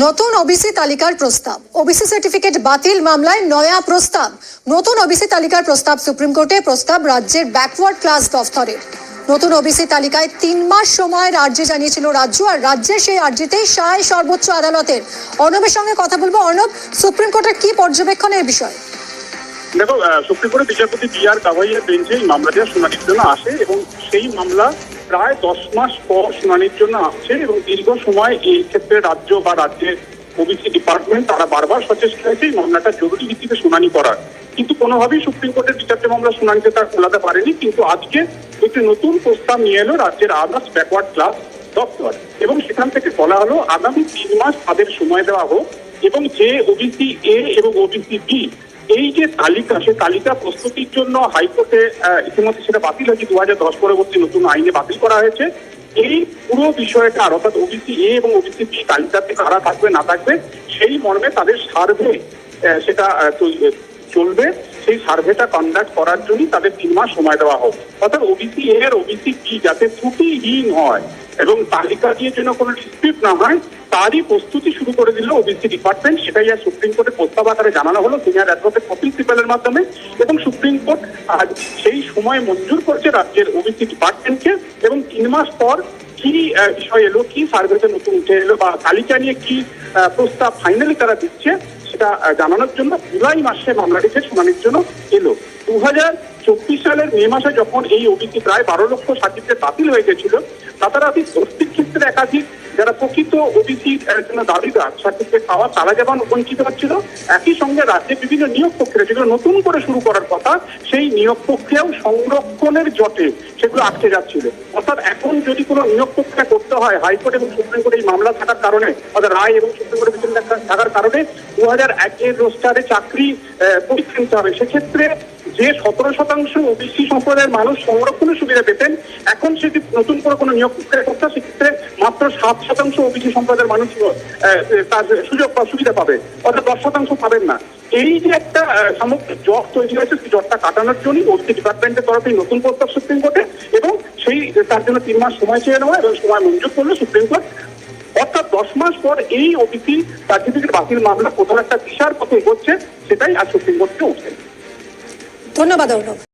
নতুন ওবিসি তালিকার প্রস্তাব, ওবিসি সার্টিফিকেট বাতিল মামলায় নয়া প্রস্তাব। নতুন ওবিসি তালিকার প্রস্তাব সুপ্রিম কোর্টে, প্রস্তাব রাজ্যের ব্যাকওয়ার্ড ক্লাস দফতরের। নতুন ওবিসি তালিকায় 3 মাস সময়ের আর্জি জানিয়েছিল রাজ্য, আর রাজ্যের সেই আর্জিতেই সায় সর্বোচ্চ আদালতের। অর্ণবের সঙ্গে কথা বলবো। অর্ণব, সুপ্রিম কোর্টের কি পর্যবেক্ষণের বিষয়? দেখো, সুপ্রিম কোর্টের বিচারপতি বি.আর. গাভাইয়ের বেঞ্চে এই মামলাটি শুনানির জন্য আসে এবং সেই মামলা প্রায় 10 মাস পর শুনানির জন্য আসছে এবং দীর্ঘ সময় এই ক্ষেত্রে রাজ্য বা রাজ্যের ওবিসি ডিপার্টমেন্ট তারা বারবার সচেষ্ট হয়েছে এই মামলাটা জরুরি ভিত্তিতে শুনানি করার, কিন্তু কোনোভাবেই সুপ্রিম কোর্টের বিচারটি মামলা শুনানিতে তার খোলাতে পারেনি। কিন্তু আজকে একটি নতুন প্রস্তাব নিয়ে এলো রাজ্যের আদার্স ব্যাকওয়ার্ড ক্লাস দপ্তর এবং সেখান থেকে বলা হলো আগামী 3 মাস তাদের সময় দেওয়া হোক এবং যে ওবিসি এ এবং ওবিসি বি এই যে তালিকা, সে তালিকা প্রস্তুতির জন্য হাইকোর্টে ইতিমধ্যে সেটা বাতিল হয়েছে, 2010 পরবর্তী নতুন আইনে বাতিল করা হয়েছে। এই পুরো বিষয়টা অর্থাৎ ওবিসি এ এবং ওবিসি বি তালিকাতে কারা থাকবে না থাকবে সেই মর্মে তাদের সার্ভে সেটা চলবে। সেই সার্ভেটা কন্ডাক্ট করার জন্য তাদের 3 মাস সময় দেওয়া হোক, অর্থাৎ ওবিসি এ আর ওবিসি বি যাতে ত্রুটিহীন হয় এবং তালিকা দিয়ে যেন কোনো ডিসপিউট না হয় তারই প্রস্তুতি শুরু করে দিল ওবিসি ডিপার্টমেন্ট। সেটাই আর সুপ্রিম কোর্টে প্রস্তাব আকারে জানানো হলো সিনিয়র অ্যাডভোকেট কপিল সিপালের মাধ্যমে এবং সুপ্রিম কোর্ট আজ সেই সময় মঞ্জুর করছে রাজ্যের ওবিসি ডিপার্টমেন্টকে এবং 3 মাস পর কি বিষয় এলো, কি সার্ভেতে নতুন উঠে এলো বা তালিকা নিয়ে কি প্রস্তাব ফাইনালি তারা দিচ্ছে সেটা জানানোর জন্য জুলাই মাসে মামলাটিতে শুনানির জন্য এলো। 2024 সালের মে মাসে যখন এই ওবিসি প্রায় 12 লক্ষ সার্টিফিকেট বাতিল হয়ে গেছিল, তাতারাতি স্বস্তির ক্ষেত্রে একাধিক যারা প্রকৃত ওবিসির জন্য দাবিদার সার্টিফিকেট পাওয়া তারা যেমন বঞ্চিত হচ্ছিল, একই সঙ্গে রাজ্যে বিভিন্ন নিয়োগ প্রক্রিয়া যেগুলো নতুন করে শুরু করার কথা সেই নিয়োগ প্রক্রিয়াও সংরক্ষণের জটে সেগুলো আটকে যাচ্ছিল। অর্থাৎ এখন যদি কোনো নিয়োগ প্রক্রিয়া করতে হয় হাইকোর্ট এবং সুপ্রিম কোর্টে এই মামলা থাকার কারণে, অর্থাৎ রায় এবং সুপ্রিম কোর্টের বিচার থাকার কারণে 2001-এর রোস্টারে চাকরি পরীক্ষা নিতে হবে, সেক্ষেত্রে যে 17% ওবিসি সম্প্রদায়ের মানুষ সংরক্ষণের সুবিধা পেতেন, এখন সেটি নতুন করে কোনো নিয়োগ প্রক্রিয়া করতে সেক্ষেত্রে মাত্র 7% ওবিসি সম্প্রদায়ের মানুষ তার সুযোগ বা সুবিধা পাবে, অর্থাৎ 10% পাবেন না। এই যে একটা সামগ্রিক জট তৈরি হয়েছে সেই জটটা কাটানোর জন্য ওবিসি ডিপার্টমেন্টের তরফে নতুন প্রস্তাব সুপ্রিম কোর্টে এবং সেই তার জন্য 3 মাস সময় চেয়ে নেওয়া এবং সময় মঞ্জুর করলো সুপ্রিম কোর্ট। অর্থাৎ 10 মাস পর এই ওবিসি সার্টিফিকেট বাতিল মামলা কোথাও একটা দিশার পথে এগোচ্ছে, সেটাই আজ সুপ্রিম কোর্টে উঠছে। ধন্যবাদ অর্ণব।